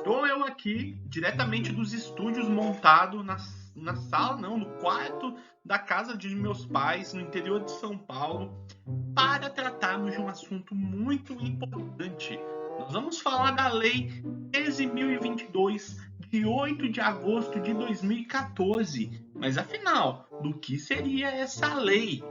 Estou eu aqui, diretamente dos estúdios, montado na sala, não, no quarto da casa de meus pais, no interior de São Paulo, para tratarmos de um assunto muito importante. Nós vamos falar da Lei 13.022, de 8 de agosto de 2014. Mas afinal, do que seria essa lei?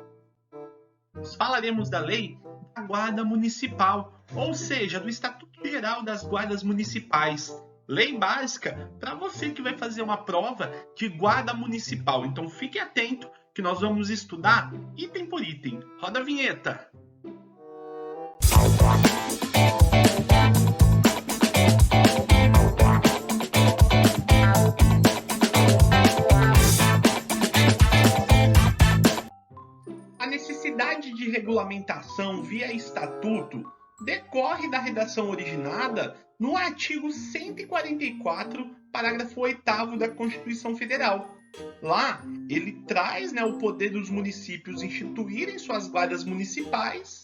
Nós falaremos da lei da Guarda Municipal, ou seja, do Estatuto Geral das Guardas Municipais. Lei básica para você que vai fazer uma prova de guarda municipal. Então fique atento que nós vamos estudar item por item. Roda a vinheta. A necessidade de regulamentação via estatuto decorre da redação originada no artigo 144, parágrafo 8º da Constituição Federal. Lá, ele traz o poder dos municípios instituírem suas guardas municipais,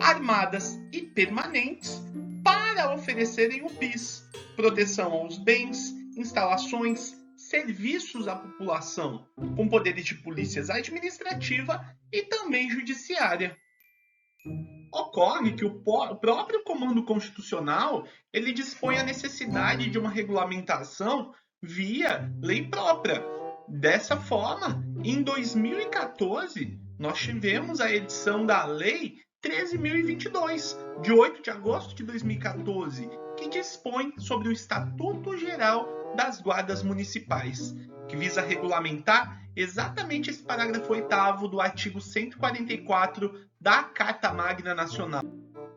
armadas e permanentes, para oferecerem o PIS, proteção aos bens, instalações, serviços à população, com poderes de polícia administrativa e também judiciária. Ocorre que o próprio Comando Constitucional ele dispõe a necessidade de uma regulamentação via lei própria. Dessa forma, em 2014, nós tivemos a edição da Lei 13.022, de 8 de agosto de 2014, que dispõe sobre o Estatuto Geral das Guardas Municipais, que visa regulamentar exatamente esse parágrafo 8º do artigo 144 da Carta Magna Nacional.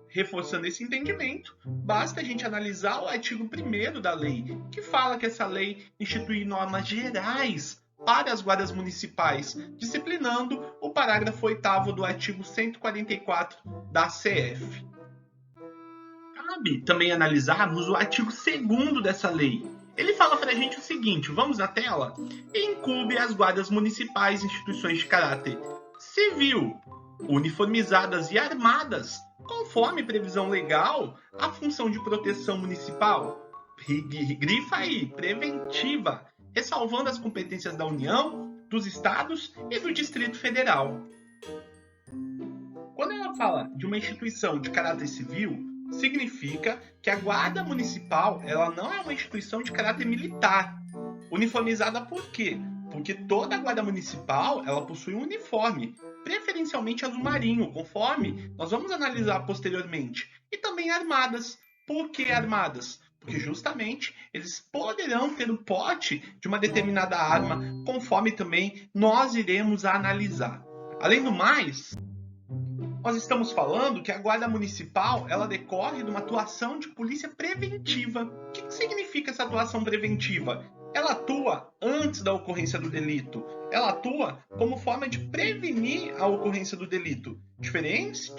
Reforçando esse entendimento, basta a gente analisar o artigo 1º da lei, que fala que essa lei institui normas gerais para as guardas municipais, disciplinando o parágrafo 8º do artigo 144 da CF. Cabe também analisarmos o artigo 2º dessa lei. Ele fala para a gente o seguinte, vamos na tela? Incumbe às guardas municipais instituições de caráter civil, uniformizadas e armadas, conforme previsão legal, a função de proteção municipal, grifa aí, preventiva, ressalvando as competências da União, dos Estados e do Distrito Federal. Quando ela fala de uma instituição de caráter civil, significa que a Guarda Municipal ela não é uma instituição de caráter militar. Uniformizada por quê? Porque toda a Guarda Municipal ela possui um uniforme, preferencialmente azul marinho, conforme nós vamos analisar posteriormente. E também armadas. Por que armadas? Porque justamente eles poderão ter o porte de uma determinada arma, conforme também nós iremos analisar. Além do mais, nós estamos falando que a Guarda Municipal ela decorre de uma atuação de polícia preventiva. O que significa essa atuação preventiva? Ela atua antes da ocorrência do delito. Ela atua como forma de prevenir a ocorrência do delito. Diferente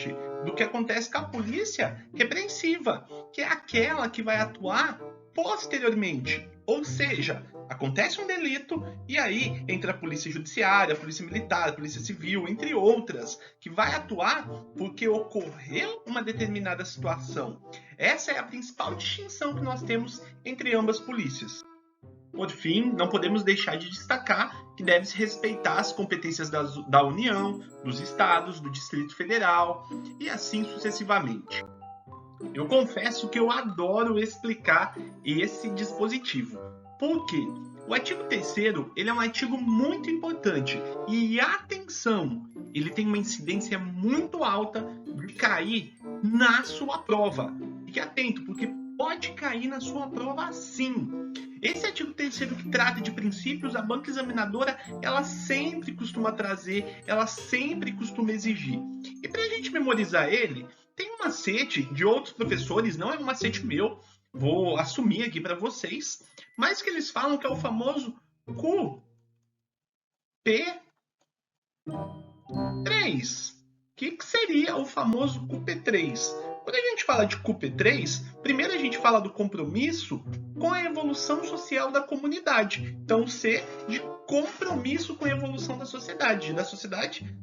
do que acontece com a polícia repreensiva, que é aquela que vai atuar posteriormente. Ou seja, acontece um delito e aí entra a polícia judiciária, a polícia militar, a polícia civil, entre outras, que vai atuar porque ocorreu uma determinada situação. Essa é a principal distinção que nós temos entre ambas polícias. Por fim, não podemos deixar de destacar que deve-se respeitar as competências da União, dos Estados, do Distrito Federal e assim sucessivamente. Eu confesso que eu adoro explicar esse dispositivo. Por quê? O artigo 3º ele é um artigo muito importante e, atenção, ele tem uma incidência muito alta de cair na sua prova. Fique atento, porque pode cair na sua prova sim. Esse artigo 3º que trata de princípios, a banca examinadora ela sempre costuma trazer, ela sempre costuma exigir. E para a gente memorizar ele, tem um macete de outros professores, não é um macete meu, vou assumir aqui para vocês, mas que eles falam que é o famoso QP3. O que seria o famoso QP3? Quando a gente fala de QP3, primeiro a gente fala do compromisso com a evolução social da comunidade. Então, C de compromisso com a evolução da sociedade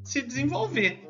se desenvolver.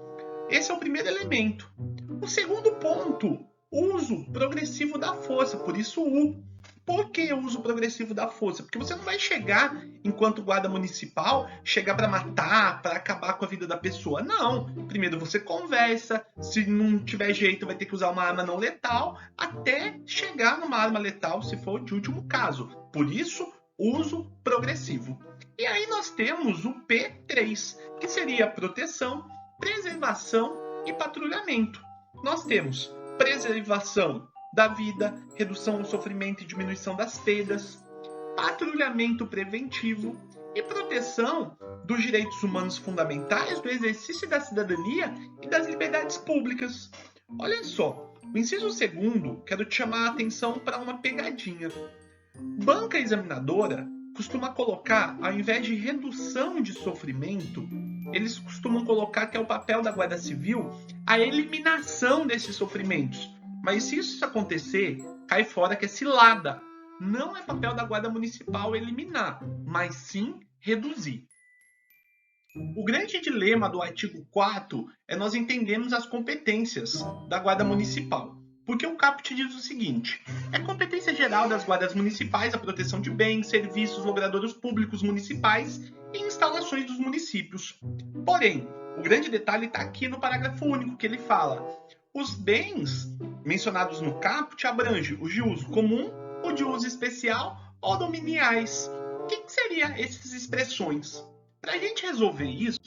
Esse é o primeiro elemento. O segundo ponto, uso progressivo da força, por isso U. Por que o uso progressivo da força? Porque você não vai chegar, enquanto guarda municipal, chegar para matar, para acabar com a vida da pessoa. Não. Primeiro você conversa, se não tiver jeito vai ter que usar uma arma não letal, até chegar numa arma letal, se for de último caso. Por isso, uso progressivo. E aí nós temos o P3, que seria proteção, preservação e patrulhamento. Nós temos preservação da vida, redução do sofrimento e diminuição das perdas, patrulhamento preventivo e proteção dos direitos humanos fundamentais, do exercício da cidadania e das liberdades públicas. Olha só, o inciso 2º, quero te chamar a atenção para uma pegadinha. Banca examinadora costuma colocar, ao invés de redução de sofrimento, eles costumam colocar que é o papel da Guarda Civil a eliminação desses sofrimentos. Mas se isso acontecer, cai fora que é cilada. Não é papel da Guarda Municipal eliminar, mas sim reduzir. O grande dilema do artigo 4 é nós entendermos as competências da Guarda Municipal. Porque o caput diz o seguinte: é competência geral das guardas municipais a proteção de bens, serviços, logradouros públicos municipais e instalações dos municípios. Porém, o grande detalhe está aqui no parágrafo único, que ele fala: os bens mencionados no caput abrangem os de uso comum, o de uso especial ou dominiais. O que seriam essas expressões? Para a gente resolver isso,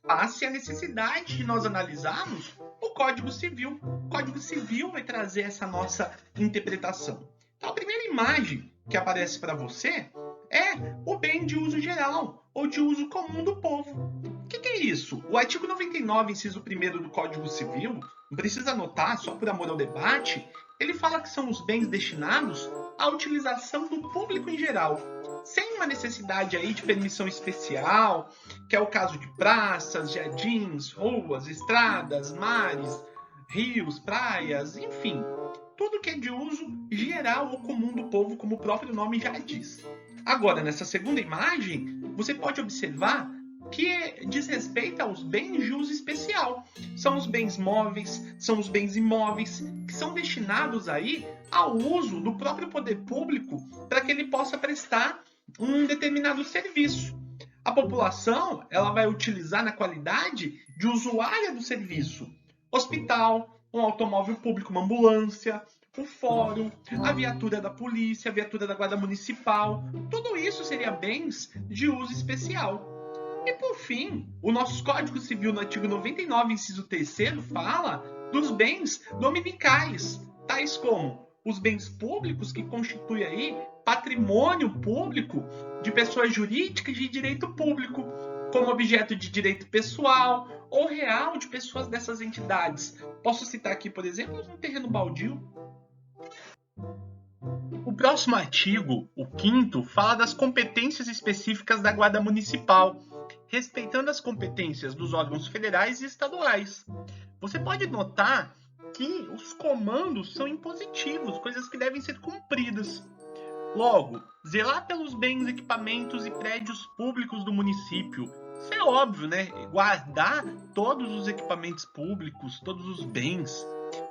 passe a necessidade de nós analisarmos o Código Civil. O Código Civil vai trazer essa nossa interpretação. Então, a primeira imagem que aparece para você é o bem de uso geral ou de uso comum do povo. O que é isso? O artigo 99, inciso 1º do Código Civil, não precisa anotar, só por amor ao debate, ele fala que são os bens destinados à utilização do público em geral, sem uma necessidade aí de permissão especial, que é o caso de praças, jardins, ruas, estradas, mares, rios, praias, enfim, tudo que é de uso geral ou comum do povo, como o próprio nome já diz. Agora, nessa segunda imagem, você pode observar que diz respeito aos bens de uso especial. São os bens móveis, são os bens imóveis, que são destinados aí ao uso do próprio poder público para que ele possa prestar um determinado serviço. A população ela vai utilizar na qualidade de usuária do serviço. Hospital, um automóvel público, uma ambulância, o fórum, a viatura da polícia, a viatura da guarda municipal. Tudo isso seria bens de uso especial. E por fim, o nosso Código Civil no artigo 99, inciso 3º, fala dos bens dominicais, tais como os bens públicos que constituem aí patrimônio público de pessoas jurídicas de direito público, como objeto de direito pessoal ou real de pessoas dessas entidades. Posso citar aqui, por exemplo, um terreno baldio. O próximo artigo, o 5º, fala das competências específicas da Guarda Municipal, respeitando as competências dos órgãos federais e estaduais. Você pode notar que os comandos são impositivos, coisas que devem ser cumpridas. Logo, zelar pelos bens, equipamentos e prédios públicos do município. Isso é óbvio, né? Guardar todos os equipamentos públicos, todos os bens.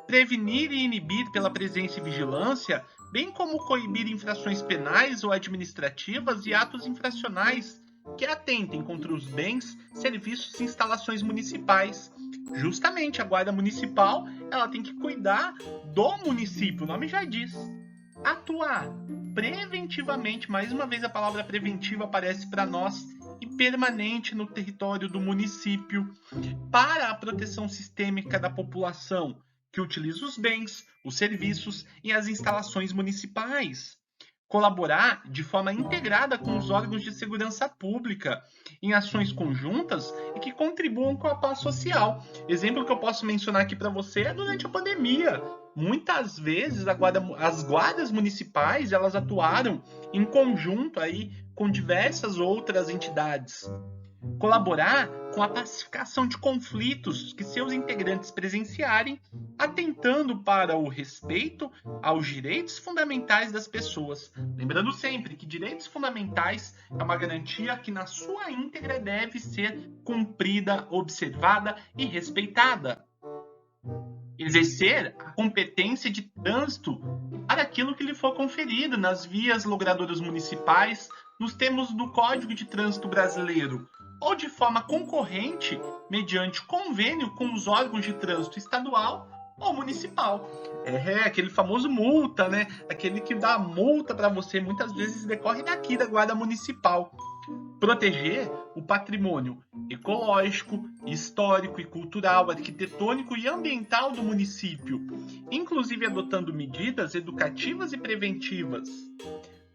Prevenir e inibir pela presença e vigilância, bem como coibir infrações penais ou administrativas e atos infracionais que atentem contra os bens, serviços e instalações municipais. Justamente a Guarda Municipal ela tem que cuidar do município, o nome já diz. Atuar preventivamente, mais uma vez a palavra preventiva aparece para nós, e permanente no território do município, para a proteção sistêmica da população que utiliza os bens, os serviços e as instalações municipais. Colaborar de forma integrada com os órgãos de segurança pública em ações conjuntas e que contribuam com a paz social. Exemplo que eu posso mencionar aqui para você é durante a pandemia. Muitas vezes as guardas municipais elas atuaram em conjunto aí com diversas outras entidades. Colaborar com a pacificação de conflitos que seus integrantes presenciarem, atentando para o respeito aos direitos fundamentais das pessoas. Lembrando sempre que direitos fundamentais é uma garantia que na sua íntegra deve ser cumprida, observada e respeitada. Exercer a competência de trânsito para aquilo que lhe for conferido nas vias logradoras municipais, nos termos do Código de Trânsito Brasileiro, ou de forma concorrente, mediante convênio com os órgãos de trânsito estadual ou municipal. Aquele famoso multa, né? Aquele que dá multa para você, muitas vezes decorre daqui da Guarda Municipal. Proteger o patrimônio ecológico, histórico e cultural, arquitetônico e ambiental do município, inclusive adotando medidas educativas e preventivas.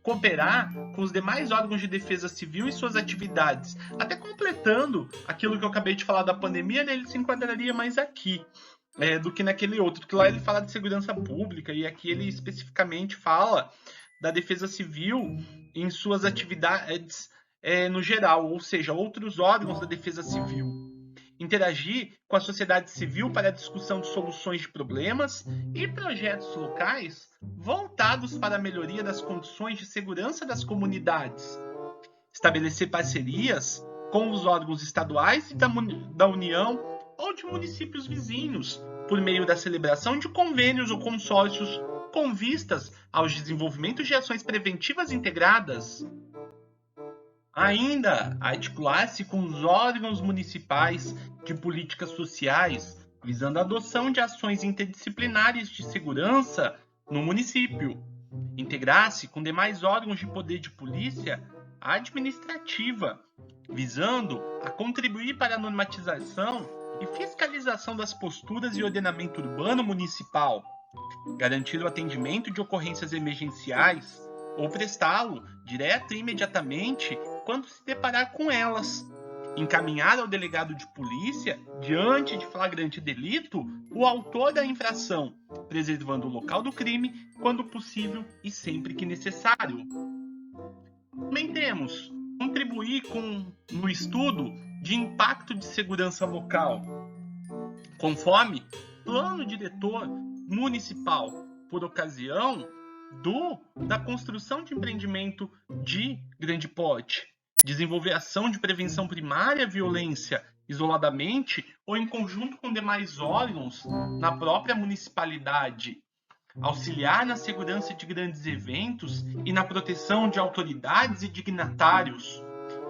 Cooperar com os demais órgãos de defesa civil e suas atividades, até completando aquilo que eu acabei de falar da pandemia, ele se enquadraria mais aqui do que naquele outro, que lá ele fala de segurança pública e aqui ele especificamente fala da defesa civil em suas atividades no geral, ou seja, outros órgãos da defesa civil. Interagir com a sociedade civil para a discussão de soluções de problemas e projetos locais voltados para a melhoria das condições de segurança das comunidades. Estabelecer parcerias com os órgãos estaduais e da União ou de municípios vizinhos, por meio da celebração de convênios ou consórcios com vistas aos desenvolvimentos de ações preventivas integradas. Ainda, articular-se com os órgãos municipais de políticas sociais, visando a adoção de ações interdisciplinares de segurança no município. Integrar-se com demais órgãos de poder de polícia administrativa, visando a contribuir para a normatização e fiscalização das posturas e ordenamento urbano municipal. Garantir o atendimento de ocorrências emergenciais ou prestá-lo direto e imediatamente quando se deparar com elas. Encaminhar ao delegado de polícia, diante de flagrante delito, o autor da infração, preservando o local do crime quando possível e sempre que necessário. Também temos contribuir no estudo de impacto de segurança local, conforme plano diretor municipal, por ocasião da construção de empreendimento de grande porte, desenvolver ação de prevenção primária à violência isoladamente ou em conjunto com demais órgãos na própria municipalidade, auxiliar na segurança de grandes eventos e na proteção de autoridades e dignatários,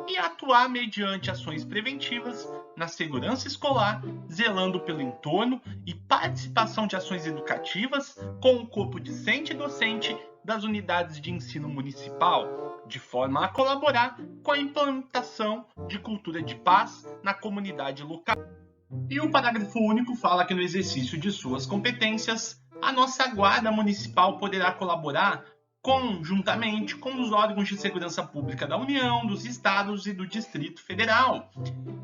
e atuar mediante ações preventivas na segurança escolar, zelando pelo entorno e participação de ações educativas com o corpo discente e docente das unidades de ensino municipal, de forma a colaborar com a implementação de cultura de paz na comunidade local. E o parágrafo único fala que no exercício de suas competências, a nossa Guarda Municipal poderá colaborar conjuntamente com os órgãos de segurança pública da União, dos Estados e do Distrito Federal,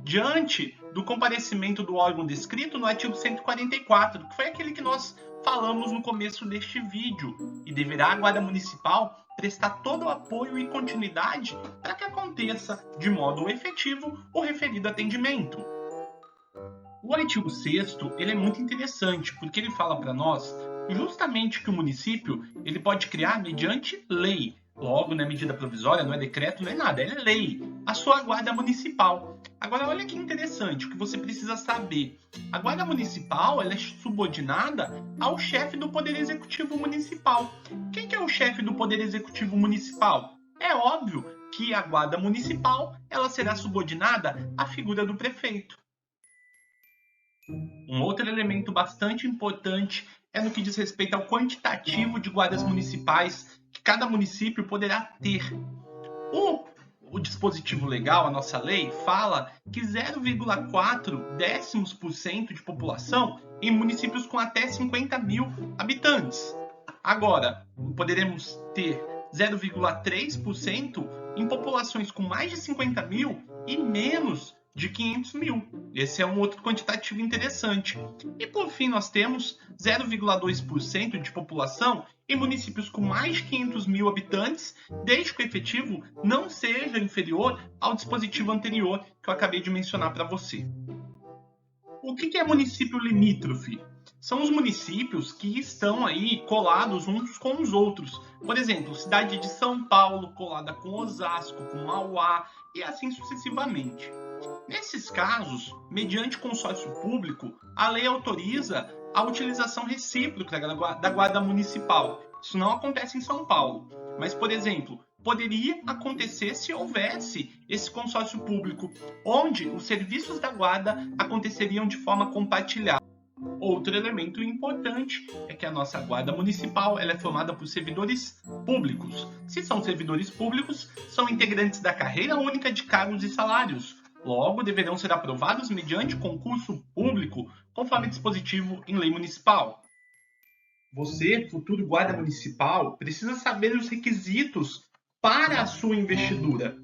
diante do comparecimento do órgão descrito no artigo 144, que foi aquele que nós falamos no começo deste vídeo, e deverá a Guarda Municipal prestar todo o apoio e continuidade para que aconteça de modo efetivo o referido atendimento. O artigo 6º, ele é muito interessante, porque ele fala para nós justamente que o município ele pode criar mediante lei. Logo, não é medida provisória, não é decreto, não é nada, é lei. A sua guarda municipal. Agora, olha que interessante, o que você precisa saber. A guarda municipal ela é subordinada ao chefe do Poder Executivo Municipal. Quem que é o chefe do Poder Executivo Municipal? É óbvio que a guarda municipal ela será subordinada à figura do prefeito. Um outro elemento bastante importante é no que diz respeito ao quantitativo de guardas municipais que cada município poderá ter. O dispositivo legal, a nossa lei, fala que 0,4% de população em municípios com até 50 mil habitantes. Agora, poderemos ter 0,3% em populações com mais de 50 mil e menos de 500 mil. Esse é um outro quantitativo interessante. E por fim, nós temos 0,2% de população em municípios com mais de 500 mil habitantes, desde que o efetivo não seja inferior ao dispositivo anterior que eu acabei de mencionar para você. O que é município limítrofe? São os municípios que estão aí colados uns com os outros. Por exemplo, cidade de São Paulo colada com Osasco, com Mauá e assim sucessivamente. Nesses casos, mediante consórcio público, a lei autoriza a utilização recíproca da guarda municipal, Isso não acontece em São Paulo. Mas, por exemplo, poderia acontecer se houvesse esse consórcio público, onde os serviços da guarda aconteceriam de forma compartilhada. Outro elemento importante é que a nossa guarda municipal ela é formada por servidores públicos. Se são servidores públicos, são integrantes da carreira única de cargos e salários. Logo, deverão ser aprovados mediante concurso público, conforme dispositivo em lei municipal. Você, futuro guarda municipal, precisa saber os requisitos para a sua investidura.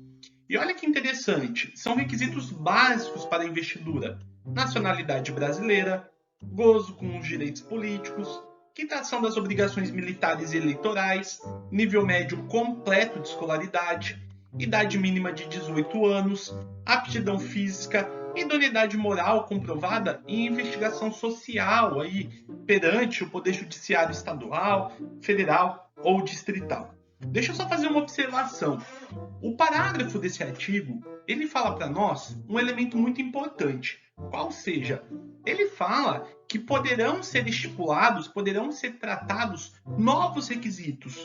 E olha que interessante, são requisitos básicos para a investidura: nacionalidade brasileira, gozo com os direitos políticos, quitação das obrigações militares e eleitorais, nível médio completo de escolaridade, idade mínima de 18 anos, aptidão física, idoneidade moral comprovada e investigação social aí perante o Poder Judiciário estadual, federal ou distrital. Deixa eu só fazer uma observação. O parágrafo desse artigo, ele fala para nós um elemento muito importante, qual seja, ele fala que poderão ser estipulados, poderão ser tratados novos requisitos.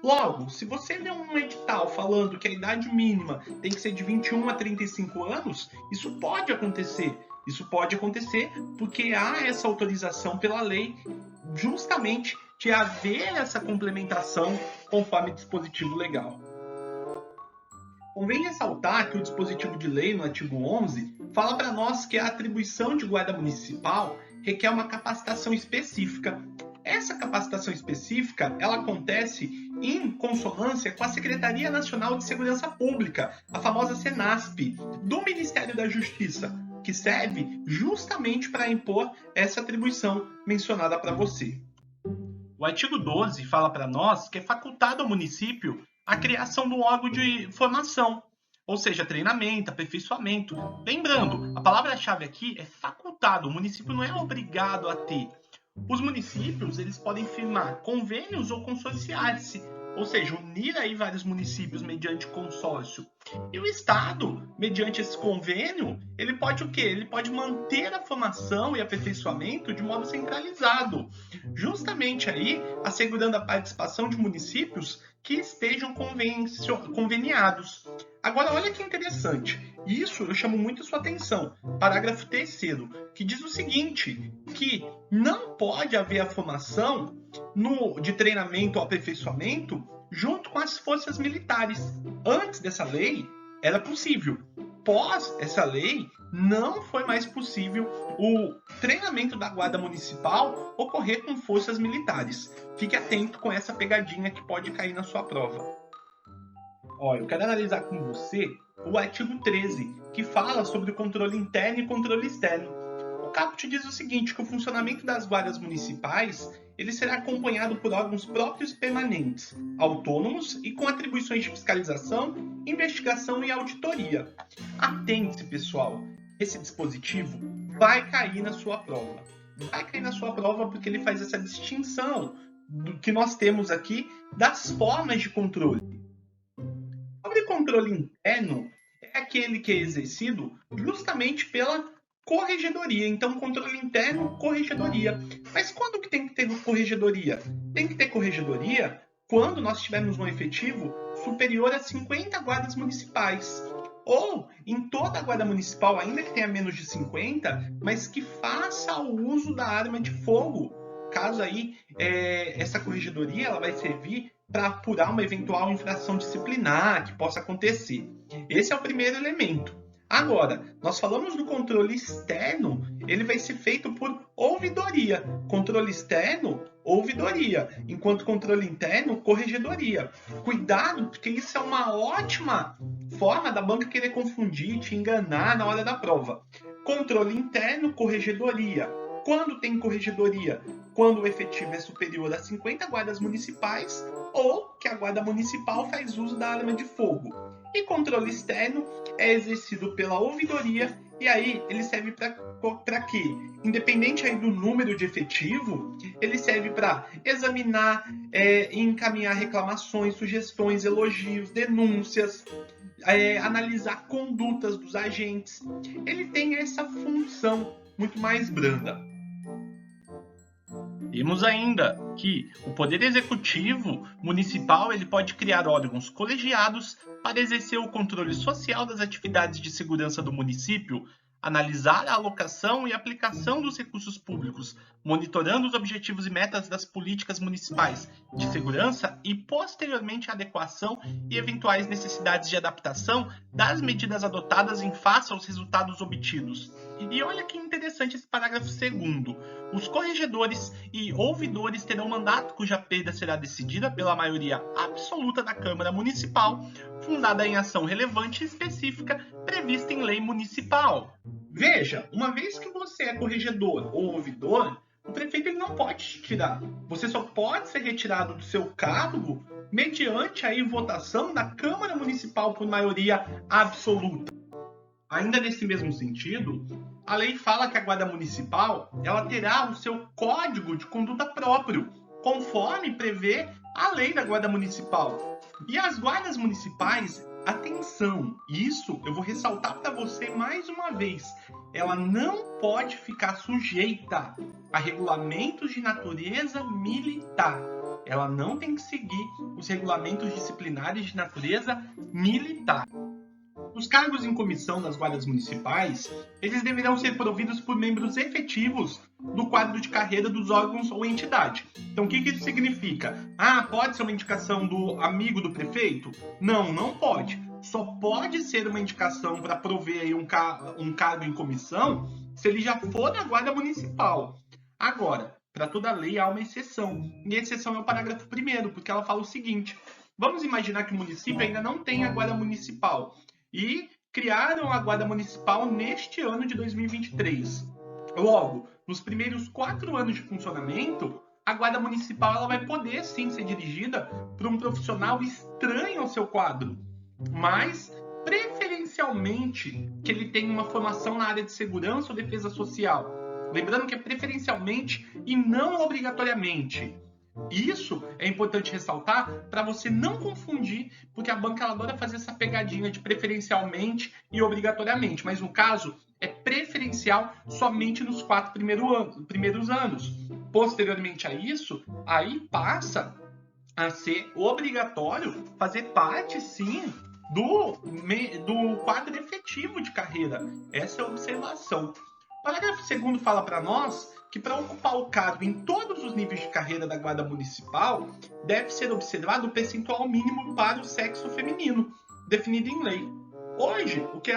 Logo, se você lê um edital falando que a idade mínima tem que ser de 21 a 35 anos, isso pode acontecer. Isso pode acontecer porque há essa autorização pela lei justamente de haver essa complementação conforme dispositivo legal. Convém ressaltar que o dispositivo de lei, no artigo 11, fala para nós que a atribuição de guarda municipal requer uma capacitação específica. Essa capacitação específica, ela acontece em consonância com a Secretaria Nacional de Segurança Pública, a famosa SENASP, do Ministério da Justiça, que serve justamente para impor essa atribuição mencionada para você. O artigo 12 fala para nós que é facultado ao município a criação de um órgão de formação, ou seja, treinamento, aperfeiçoamento. Lembrando, a palavra-chave aqui é facultado, o município não é obrigado a ter. Os municípios eles podem firmar convênios ou consorciar-se, ou seja, unir aí vários municípios mediante consórcio. E o Estado, mediante esse convênio, ele pode o quê? Ele pode manter a formação e aperfeiçoamento de modo centralizado, justamente aí assegurando a participação de municípios que estejam conveniados. Agora, olha que interessante. Isso eu chamo muito a sua atenção. Parágrafo 3º, que diz o seguinte, que não pode haver a formação de treinamento ou aperfeiçoamento junto com as forças militares. Antes dessa lei, era possível. Pós essa lei, não foi mais possível o treinamento da Guarda Municipal ocorrer com forças militares. Fique atento com essa pegadinha que pode cair na sua prova. Eu quero analisar com você o artigo 13, que fala sobre o controle interno e controle externo. O caput diz o seguinte, que o funcionamento das guardas municipais ele será acompanhado por órgãos próprios e permanentes, autônomos e com atribuições de fiscalização, investigação e auditoria. Atente-se, pessoal, esse dispositivo vai cair na sua prova. Vai cair na sua prova porque ele faz essa distinção do que nós temos aqui das formas de controle. Sobre controle interno, é aquele que é exercido justamente pela corregedoria. Então, controle interno, corregedoria. Mas quando que tem que ter corregedoria? Tem que ter corregedoria quando nós tivermos um efetivo superior a 50 guardas municipais. Ou em toda a guarda municipal, ainda que tenha menos de 50, mas que faça o uso da arma de fogo. Caso aí, essa corregedoria ela vai servir para apurar uma eventual infração disciplinar que possa acontecer. Esse é o primeiro elemento. Agora, nós falamos do controle externo, ele vai ser feito por ouvidoria. Controle externo, ouvidoria. Enquanto controle interno, corregedoria. Cuidado, porque isso é uma ótima forma da banca querer confundir, te enganar na hora da prova. Controle interno, corregedoria. Quando tem corregedoria? Quando o efetivo é superior a 50 guardas municipais ou que a guarda municipal faz uso da arma de fogo. E controle externo é exercido pela ouvidoria e aí ele serve para quê? Independente aí do número de efetivo, ele serve para examinar e encaminhar reclamações, sugestões, elogios, denúncias, analisar condutas dos agentes. Ele tem essa função muito mais branda. Temos ainda que o Poder Executivo Municipal ele pode criar órgãos colegiados para exercer o controle social das atividades de segurança do município, analisar a alocação e aplicação dos recursos públicos, monitorando os objetivos e metas das políticas municipais de segurança e, posteriormente, a adequação e eventuais necessidades de adaptação das medidas adotadas em face aos resultados obtidos. E olha que interessante esse parágrafo 2º. Os corregedores e ouvidores terão mandato cuja perda será decidida pela maioria absoluta da Câmara Municipal, fundada em ação relevante e específica prevista em lei municipal. Veja, uma vez que você é corregedor ou ouvidor, o prefeito ele não pode te tirar. Você só pode ser retirado do seu cargo mediante a votação da Câmara Municipal por maioria absoluta. Ainda nesse mesmo sentido, a lei fala que a Guarda Municipal ela terá o seu código de conduta próprio, conforme prevê a lei da Guarda Municipal. E as guardas municipais, atenção, isso eu vou ressaltar para você mais uma vez, ela não pode ficar sujeita a regulamentos de natureza militar. Ela não tem que seguir os regulamentos disciplinares de natureza militar. Os cargos em comissão das guardas municipais, eles deverão ser providos por membros efetivos do quadro de carreira dos órgãos ou entidade. Então, o que isso significa? Pode ser uma indicação do amigo do prefeito? Não, não pode. Só pode ser uma indicação para prover aí um cargo em comissão se ele já for da guarda municipal. Agora, para toda lei há uma exceção. E a exceção é o parágrafo 1º, porque ela fala o seguinte: vamos imaginar que o município ainda não tem a guarda municipal e criaram a Guarda Municipal neste ano de 2023. Logo, nos primeiros 4 anos de funcionamento, a Guarda Municipal ela vai poder sim ser dirigida por um profissional estranho ao seu quadro, mas preferencialmente que ele tenha uma formação na área de segurança ou defesa social. Lembrando que é preferencialmente e não obrigatoriamente. Isso é importante ressaltar para você não confundir, porque a banca ela adora fazer essa pegadinha de preferencialmente e obrigatoriamente, mas no caso é preferencial somente nos 4 primeiros anos. Posteriormente a isso, aí passa a ser obrigatório fazer parte, sim, do quadro efetivo de carreira. Essa é a observação. O parágrafo 2º fala para nós que para ocupar o cargo em todos os níveis de carreira da Guarda Municipal, deve ser observado o percentual mínimo para o sexo feminino, definido em lei. Hoje, o que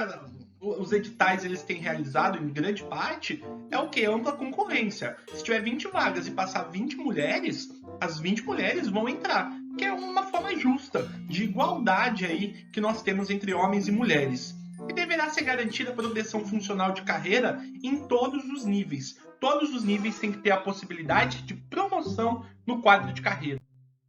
os editais eles têm realizado em grande parte é o que? Ampla concorrência. Se tiver 20 vagas e passar 20 mulheres, as 20 mulheres vão entrar, que é uma forma justa de igualdade aí que nós temos entre homens e mulheres. E deverá ser garantida a progressão funcional de carreira em todos os níveis. Todos os níveis têm que ter a possibilidade de promoção no quadro de carreira.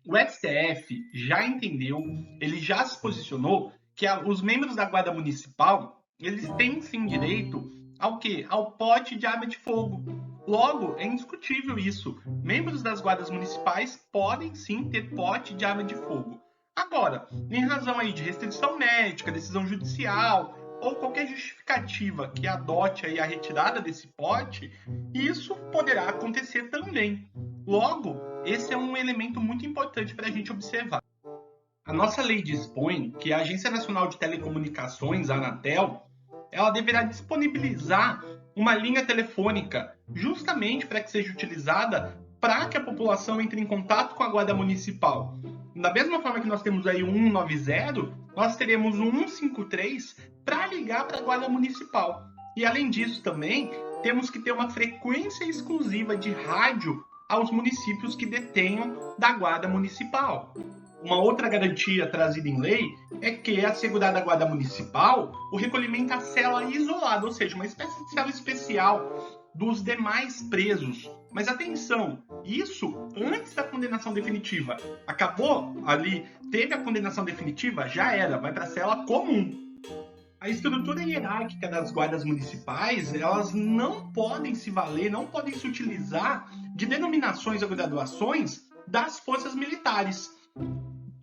O STF já entendeu, ele já se posicionou que os membros da Guarda Municipal, eles têm sim direito ao quê? Ao pote de arma de fogo. Logo, é indiscutível isso. Membros das guardas municipais podem sim ter pote de arma de fogo. Agora, em razão aí de restrição médica, decisão judicial ou qualquer justificativa que adote aí a retirada desse pote, isso poderá acontecer também. Logo, esse é um elemento muito importante para a gente observar. A nossa lei dispõe que a Agência Nacional de Telecomunicações, a Anatel, ela deverá disponibilizar uma linha telefônica justamente para que seja utilizada para que a população entre em contato com a Guarda Municipal. Da mesma forma que nós temos aí o 190, nós teremos o 153 para ligar para a Guarda Municipal. E além disso também, temos que ter uma frequência exclusiva de rádio aos municípios que detenham da Guarda Municipal. Uma outra garantia trazida em lei é que é assegurada à Guarda Municipal o recolhimento à cela isolada, ou seja, uma espécie de cela especial dos demais presos. Mas atenção, isso antes da condenação definitiva. Acabou ali, teve a condenação definitiva, já era, vai para a cela comum. A estrutura hierárquica das guardas municipais, elas não podem se valer, não podem se utilizar de denominações ou graduações das forças militares,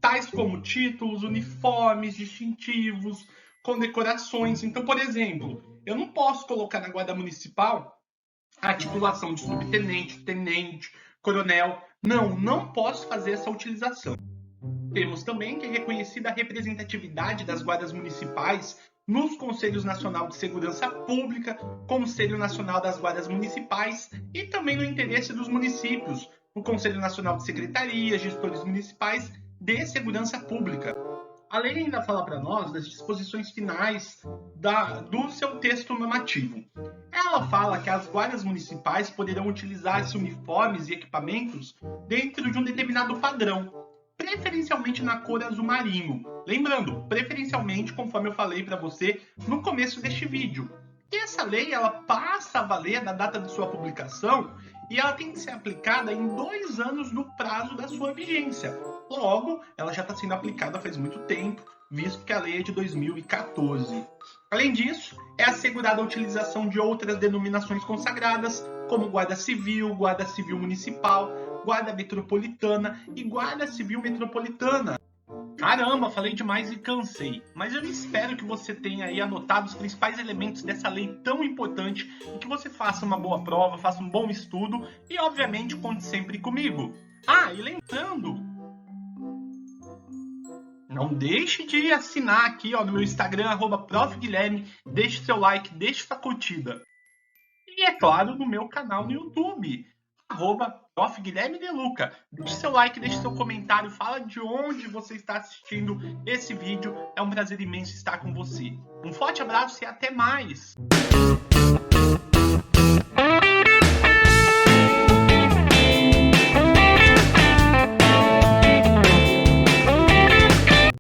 tais como títulos, uniformes, distintivos, condecorações. Então, por exemplo, eu não posso colocar na guarda municipal a titulação de subtenente, tenente, coronel. Não posso fazer essa utilização. Temos também que é reconhecida a representatividade das guardas municipais nos Conselhos Nacional de Segurança Pública, Conselho Nacional das Guardas Municipais e também no interesse dos municípios, no Conselho Nacional de Secretarias, gestores municipais de segurança pública. A lei ainda fala para nós das disposições finais do seu texto normativo. Ela fala que as guardas municipais poderão utilizar esses uniformes e equipamentos dentro de um determinado padrão, preferencialmente na cor azul marinho. Lembrando, preferencialmente, conforme eu falei para você no começo deste vídeo. E essa lei ela passa a valer da data de sua publicação e ela tem que ser aplicada em 2 anos do prazo da sua vigência. Logo, ela já está sendo aplicada faz muito tempo, visto que a lei é de 2014. Além disso, é assegurada a utilização de outras denominações consagradas, como Guarda Civil Municipal, Guarda Metropolitana e Guarda Civil Metropolitana. Caramba, falei demais e cansei, mas eu espero que você tenha aí anotado os principais elementos dessa lei tão importante e que você faça uma boa prova, faça um bom estudo e, obviamente, conte sempre comigo. Ah, e lembrando, não deixe de assinar aqui no meu Instagram, @profguilherme, deixe seu like, deixe sua curtida. E, é claro, no meu canal no YouTube, @profguilhermedeluca. Deixe seu like, deixe seu comentário, fala de onde você está assistindo esse vídeo. É um prazer imenso estar com você. Um forte abraço e até mais!